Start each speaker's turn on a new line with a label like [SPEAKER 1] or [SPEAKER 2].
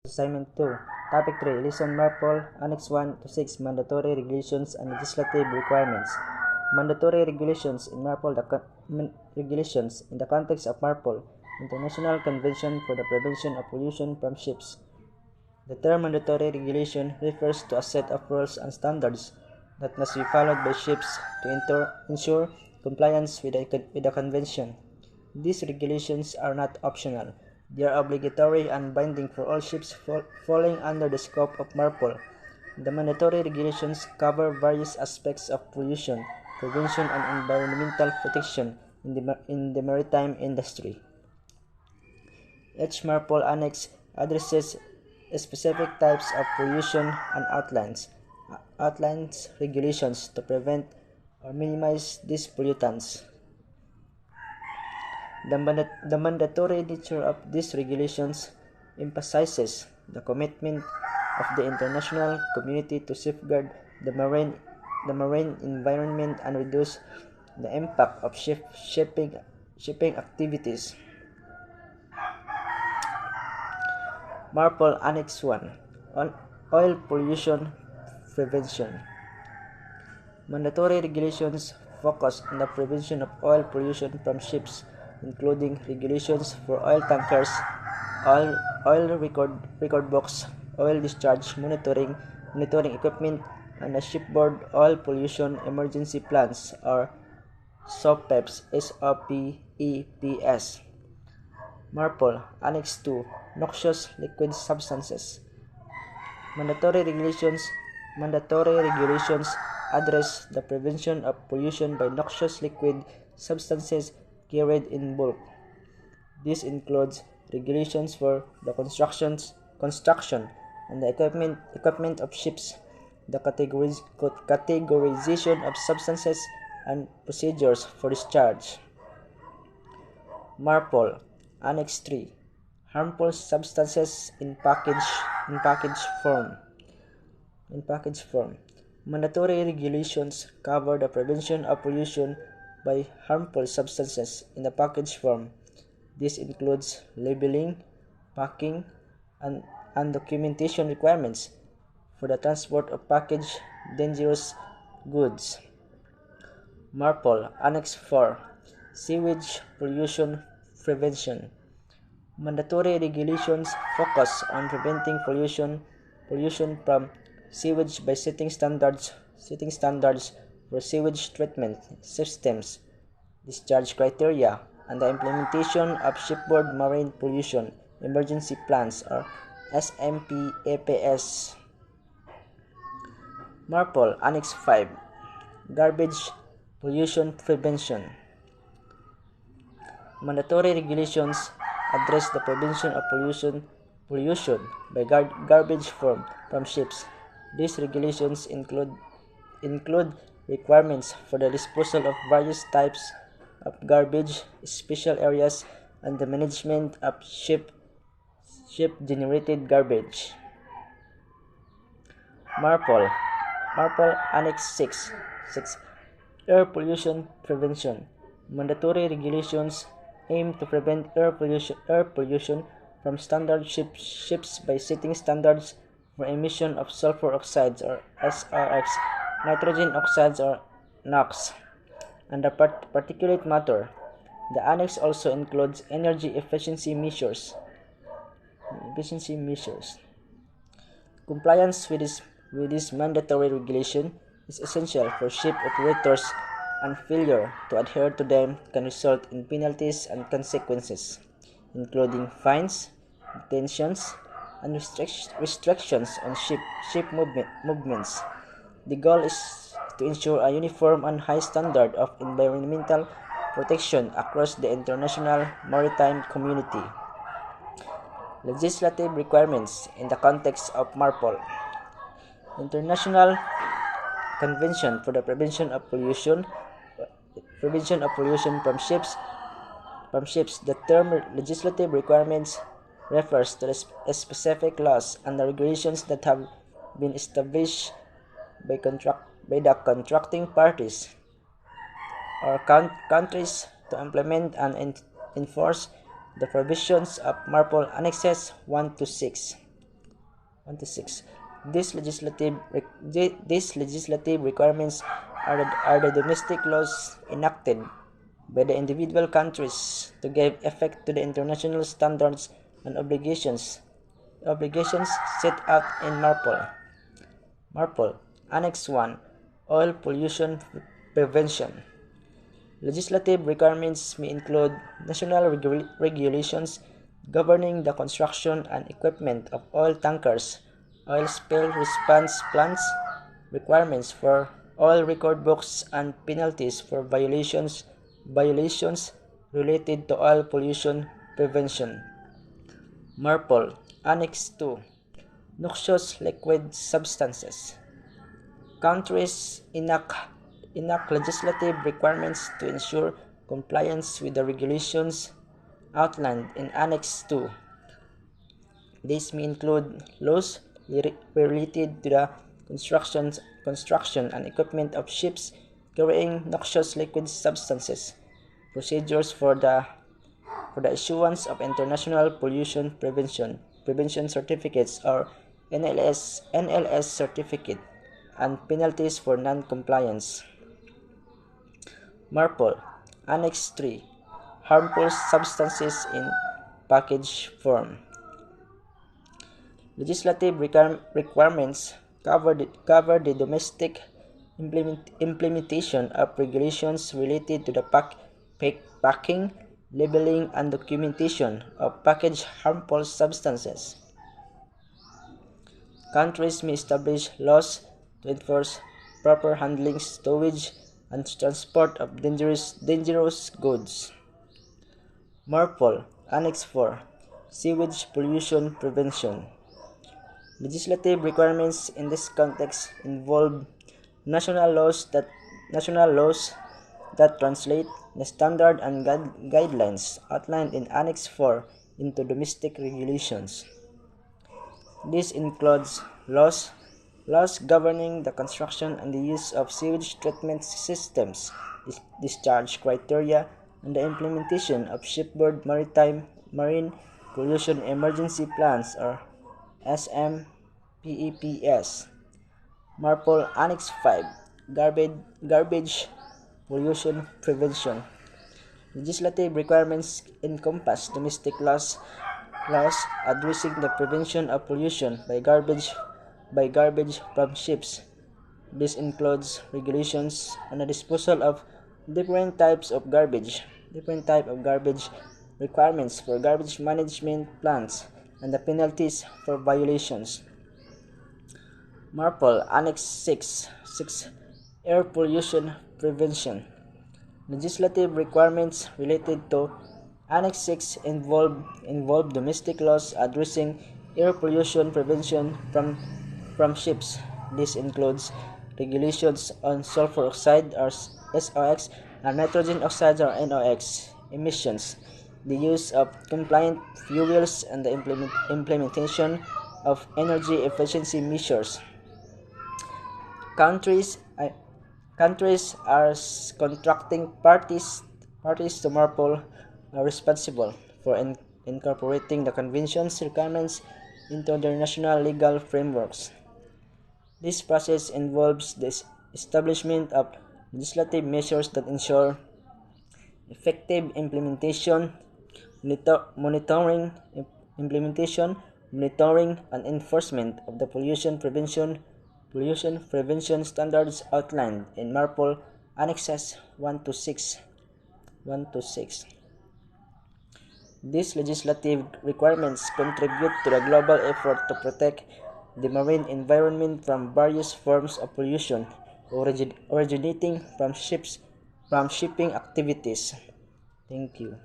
[SPEAKER 1] Assignment 2. Topic 3. Listen MARPOL, Annex 1 to 6, Mandatory Regulations and Legislative Requirements. Mandatory regulations in MARPOL. Regulations in the context of MARPOL, International Convention for the Prevention of Pollution from Ships. The term mandatory regulation refers to a set of rules and standards that must be followed by ships to ensure compliance with the convention. These regulations are not optional. They are obligatory and binding for all ships falling under the scope of MARPOL. The mandatory regulations cover various aspects of pollution, prevention, and environmental protection in the maritime industry. Each MARPOL Annex addresses specific types of pollution and outlines regulations to prevent or minimize these pollutants. The mandatory nature of these regulations emphasizes the commitment of the international community to safeguard the marine environment and reduce the impact of shipping activities. MARPOL Annex 1 on Oil Pollution Prevention. Mandatory regulations focus on the prevention of oil pollution from ships, including regulations for oil tankers, oil record books, oil discharge monitoring equipment, and the shipboard oil pollution emergency plans or SOPEPs. MARPOL Annex 2 Noxious Liquid Substances. Mandatory regulations address the prevention of pollution by noxious liquid substances carried in bulk. This includes regulations for the construction and the equipment of ships, the categorization of substances, and procedures for discharge. MARPOL Annex 3 Harmful substances in package form. Mandatory regulations cover the prevention of pollution by harmful substances in the package form. This includes labeling, packing, and documentation requirements for the transport of packaged dangerous goods. MARPOL Annex 4 Sewage Pollution Prevention. Mandatory regulations focus on preventing pollution from sewage by setting standards for sewage treatment systems, discharge criteria, and the implementation of shipboard marine pollution emergency plans or SMPAPS. MARPOL Annex 5 Garbage Pollution Prevention. Mandatory regulations address the prevention of pollution by garbage from ships. These regulations include requirements for the disposal of various types of garbage, special areas, and the management of ship-generated garbage. MARPOL Annex 6 Air Pollution Prevention. Mandatory regulations aim to prevent air pollution from standard ships by setting standards for emission of sulfur oxides or SRX, nitrogen oxides or NOx, and the particulate matter. The annex also includes energy efficiency measures. Compliance with this mandatory regulation is essential for ship operators, and failure to adhere to them can result in penalties and consequences, including fines, detentions, and restrictions on ship movements. The goal is to ensure a uniform and high standard of environmental protection across the international maritime community. Legislative requirements in the context of MARPOL. International Convention for the Prevention of Pollution from Ships. The term legislative requirements refers to the specific laws and the regulations that have been established by the contracting parties or countries to implement and enforce the provisions of MARPOL Annexes 1 to 6. 1 to 6. These legislative requirements are the domestic laws enacted by the individual countries to give effect to the international standards and obligations set out in MARPOL. Annex 1. Oil pollution prevention. Legislative requirements may include national regulations governing the construction and equipment of oil tankers, oil spill response plans, requirements for oil record books, and penalties for violations related to oil pollution prevention. MARPOL. Annex 2. Noxious liquid substances. Countries enact legislative requirements to ensure compliance with the regulations outlined in Annex 2. These may include laws related to the construction and equipment of ships carrying noxious liquid substances, procedures for the issuance of international pollution prevention certificates or NLS certificate, and penalties for non-compliance. MARPOL. Annex 3. Harmful substances in package form. Legislative requirements cover the domestic implementation of regulations related to the packing, labeling, and documentation of packaged harmful substances. Countries may establish laws to enforce proper handling, stowage, and transport of dangerous goods. MARPOL. Annex 4. Sewage pollution prevention. Legislative requirements in this context involve national laws that translate the standard and guidelines outlined in Annex 4 into domestic regulations. This includes laws governing the construction and the use of sewage treatment systems, discharge criteria, and the implementation of shipboard marine pollution emergency plans or SMPEPS. MARPOL. Annex 5. Garbage pollution prevention. Legislative requirements encompass domestic laws addressing the prevention of pollution by garbage from ships. This includes regulations on the disposal of different type of garbage, requirements for garbage management plans, and the penalties for violations. MARPOL. Annex 6. Air pollution prevention. Legislative requirements related to Annex 6 involve domestic laws addressing air pollution prevention from ships. This includes regulations on sulfur oxide or SOx and nitrogen oxides or NOx emissions, the use of compliant fuels, and the implementation of energy efficiency measures. Countries are contracting parties to MARPOL are responsible for incorporating the Convention's requirements into their national legal frameworks. This process involves the establishment of legislative measures that ensure effective implementation, monitoring, and enforcement of the pollution prevention standards outlined in MARPOL Annexes 1 to 6. These legislative requirements contribute to the global effort to protect the marine environment from various forms of pollution originating from shipping activities. Thank you.